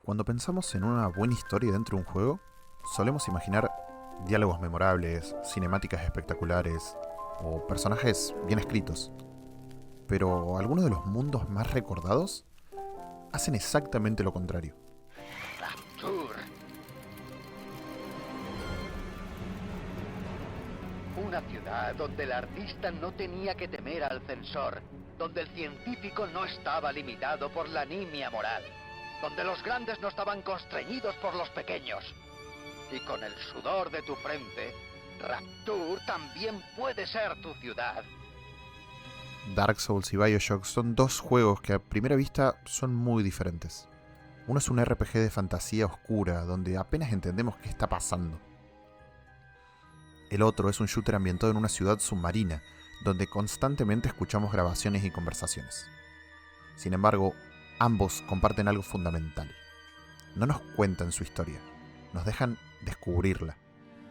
Cuando pensamos en una buena historia dentro de un juego, solemos imaginar diálogos memorables, cinemáticas espectaculares o personajes bien escritos. Pero algunos de los mundos más recordados hacen exactamente lo contrario. Rapture. Una ciudad donde el artista no tenía que temer al censor, donde el científico no estaba limitado por la nimia moral, donde los grandes no estaban constreñidos por los pequeños. Y con el sudor de tu frente, Rapture también puede ser tu ciudad. Dark Souls y BioShock son dos juegos que a primera vista son muy diferentes. Uno es un RPG de fantasía oscura, donde apenas entendemos qué está pasando. El otro es un shooter ambientado en una ciudad submarina, donde constantemente escuchamos grabaciones y conversaciones. Sin embargo, ambos comparten algo fundamental. No nos cuentan su historia, nos dejan descubrirla.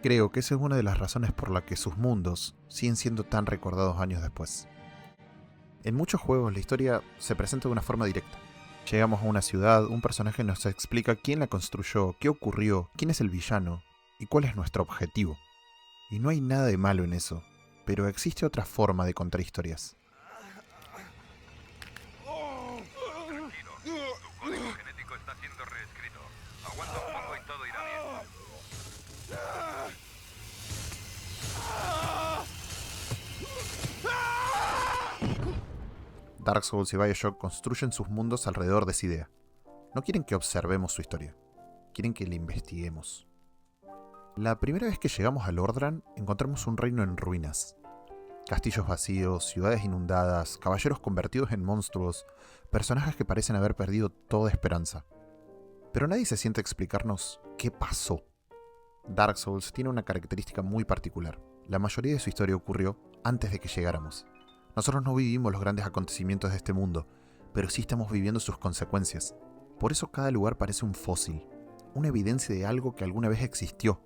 Creo que esa es una de las razones por la que sus mundos siguen siendo tan recordados años después. En muchos juegos la historia se presenta de una forma directa. Llegamos a una ciudad, un personaje nos explica quién la construyó, qué ocurrió, quién es el villano y cuál es nuestro objetivo. Y no hay nada de malo en eso, pero existe otra forma de contar historias. Tranquilo, tu código genético está siendo reescrito. Aguanta un poco y todo irá bien. Dark Souls y BioShock construyen sus mundos alrededor de esa idea. No quieren que observemos su historia, quieren que la investiguemos. La primera vez que llegamos a Lordran, encontramos un reino en ruinas. Castillos vacíos, ciudades inundadas, caballeros convertidos en monstruos, personajes que parecen haber perdido toda esperanza. Pero nadie se siente a explicarnos qué pasó. Dark Souls tiene una característica muy particular. La mayoría de su historia ocurrió antes de que llegáramos. Nosotros no vivimos los grandes acontecimientos de este mundo, pero sí estamos viviendo sus consecuencias. Por eso cada lugar parece un fósil, una evidencia de algo que alguna vez existió.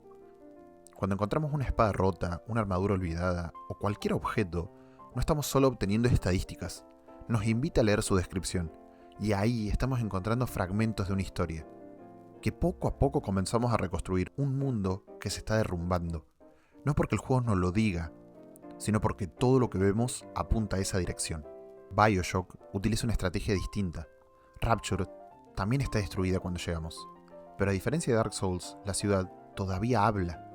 Cuando encontramos una espada rota, una armadura olvidada o cualquier objeto, no estamos solo obteniendo estadísticas, nos invita a leer su descripción, y ahí estamos encontrando fragmentos de una historia, que poco a poco comenzamos a reconstruir un mundo que se está derrumbando. No porque el juego nos lo diga, sino porque todo lo que vemos apunta a esa dirección. BioShock utiliza una estrategia distinta. Rapture también está destruida cuando llegamos. Pero a diferencia de Dark Souls, la ciudad todavía habla.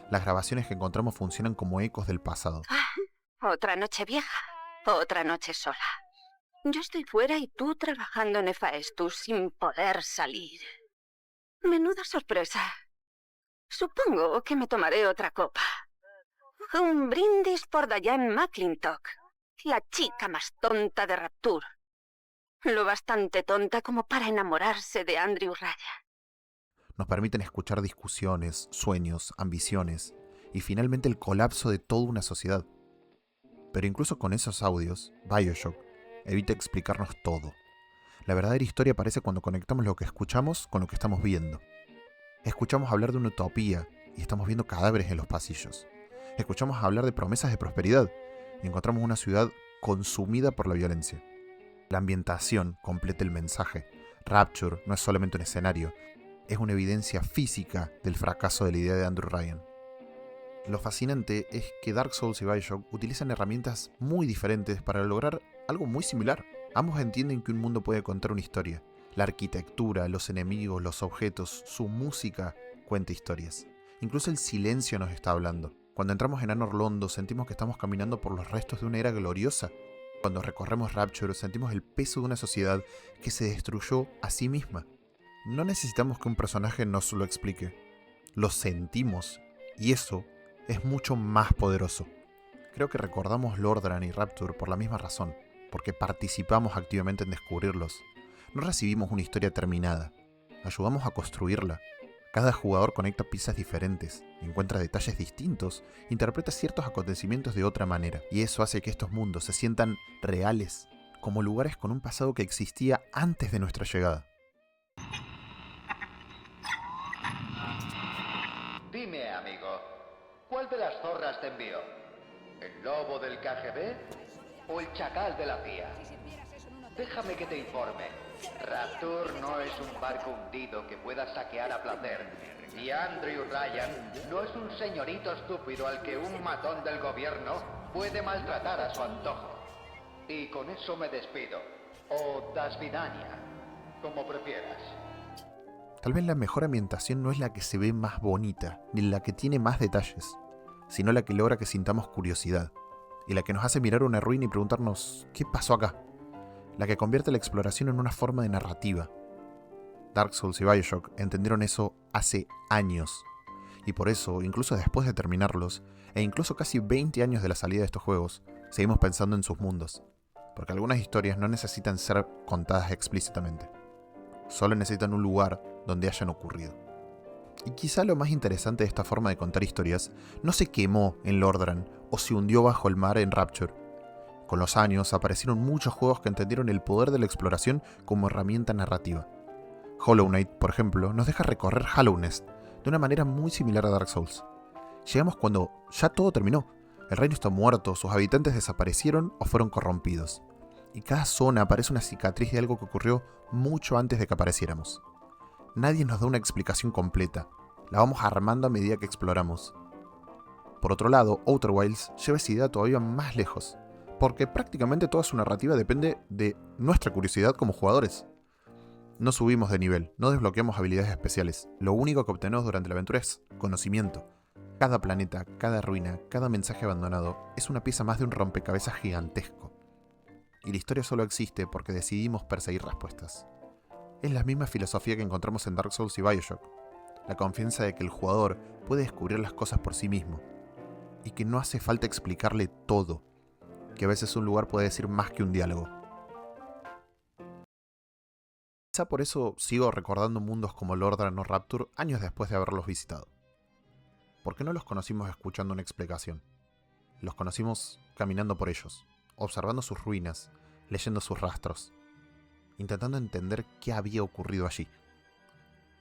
Las grabaciones que encontramos funcionan como ecos del pasado. Otra noche vieja, otra noche sola. Yo estoy fuera y tú trabajando en Hephaestus sin poder salir. Menuda sorpresa. Supongo que me tomaré otra copa. Un brindis por Diane McClintock, la chica más tonta de Rapture. Lo bastante tonta como para enamorarse de Andrew Raya. Nos permiten escuchar discusiones, sueños, ambiciones y finalmente el colapso de toda una sociedad. Pero incluso con esos audios, BioShock evita explicarnos todo. La verdadera historia aparece cuando conectamos lo que escuchamos con lo que estamos viendo. Escuchamos hablar de una utopía y estamos viendo cadáveres en los pasillos. Escuchamos hablar de promesas de prosperidad y encontramos una ciudad consumida por la violencia. La ambientación completa el mensaje. Rapture no es solamente un escenario, es una evidencia física del fracaso de la idea de Andrew Ryan. Lo fascinante es que Dark Souls y BioShock utilizan herramientas muy diferentes para lograr algo muy similar. Ambos entienden que un mundo puede contar una historia. La arquitectura, los enemigos, los objetos, su música cuenta historias. Incluso el silencio nos está hablando. Cuando entramos en Anor Londo sentimos que estamos caminando por los restos de una era gloriosa. Cuando recorremos Rapture sentimos el peso de una sociedad que se destruyó a sí misma. No necesitamos que un personaje nos lo explique. Lo sentimos y eso es mucho más poderoso. Creo que recordamos Lordran y Rapture por la misma razón, porque participamos activamente en descubrirlos. No recibimos una historia terminada, ayudamos a construirla. Cada jugador conecta piezas diferentes, encuentra detalles distintos, interpreta ciertos acontecimientos de otra manera, y eso hace que estos mundos se sientan reales, como lugares con un pasado que existía antes de nuestra llegada. Dime, amigo, ¿cuál de las zorras te envió? ¿El lobo del KGB o el chacal de la CIA? Déjame que te informe. Rapture no es un barco hundido que pueda saquear a placer. Y Andrew Ryan no es un señorito estúpido al que un matón del gobierno puede maltratar a su antojo. Y con eso me despido. O das vidania, como prefieras. Tal vez la mejor ambientación no es la que se ve más bonita, ni la que tiene más detalles, sino la que logra que sintamos curiosidad, y la que nos hace mirar una ruina y preguntarnos ¿qué pasó acá? La que convierte la exploración en una forma de narrativa. Dark Souls y BioShock entendieron eso hace años, y por eso, incluso después de terminarlos, e incluso casi 20 años de la salida de estos juegos, seguimos pensando en sus mundos, porque algunas historias no necesitan ser contadas explícitamente, solo necesitan un lugar donde hayan ocurrido. Y quizá lo más interesante de esta forma de contar historias no se quemó en Lordran o se hundió bajo el mar en Rapture. Con los años aparecieron muchos juegos que entendieron el poder de la exploración como herramienta narrativa. Hollow Knight, por ejemplo, nos deja recorrer Hallownest de una manera muy similar a Dark Souls. Llegamos cuando ya todo terminó. El reino está muerto, sus habitantes desaparecieron o fueron corrompidos. Y cada zona parece una cicatriz de algo que ocurrió mucho antes de que apareciéramos. Nadie nos da una explicación completa. La vamos armando a medida que exploramos. Por otro lado, Outer Wilds lleva esa idea todavía más lejos, porque prácticamente toda su narrativa depende de nuestra curiosidad como jugadores. No subimos de nivel, no desbloqueamos habilidades especiales. Lo único que obtenemos durante la aventura es conocimiento. Cada planeta, cada ruina, cada mensaje abandonado es una pieza más de un rompecabezas gigantesco. Y la historia solo existe porque decidimos perseguir respuestas. Es la misma filosofía que encontramos en Dark Souls y BioShock. La confianza de que el jugador puede descubrir las cosas por sí mismo. Y que no hace falta explicarle todo. Que a veces un lugar puede decir más que un diálogo. Quizá por eso sigo recordando mundos como Lordran o Rapture años después de haberlos visitado. Porque no los conocimos escuchando una explicación. Los conocimos caminando por ellos, observando sus ruinas, leyendo sus rastros, intentando entender qué había ocurrido allí.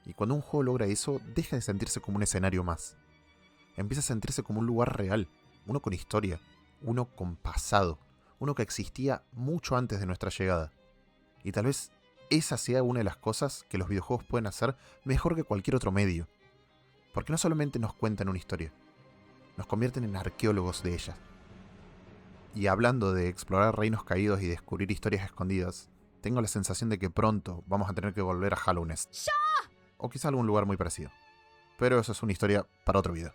Y cuando un juego logra eso, deja de sentirse como un escenario más. Empieza a sentirse como un lugar real, uno con historia, uno con pasado, uno que existía mucho antes de nuestra llegada. Y tal vez esa sea una de las cosas que los videojuegos pueden hacer mejor que cualquier otro medio. Porque no solamente nos cuentan una historia, nos convierten en arqueólogos de ella. Y hablando de explorar reinos caídos y descubrir historias escondidas, tengo la sensación de que pronto vamos a tener que volver a Hallownest. O quizá algún lugar muy parecido. Pero eso es una historia para otro video.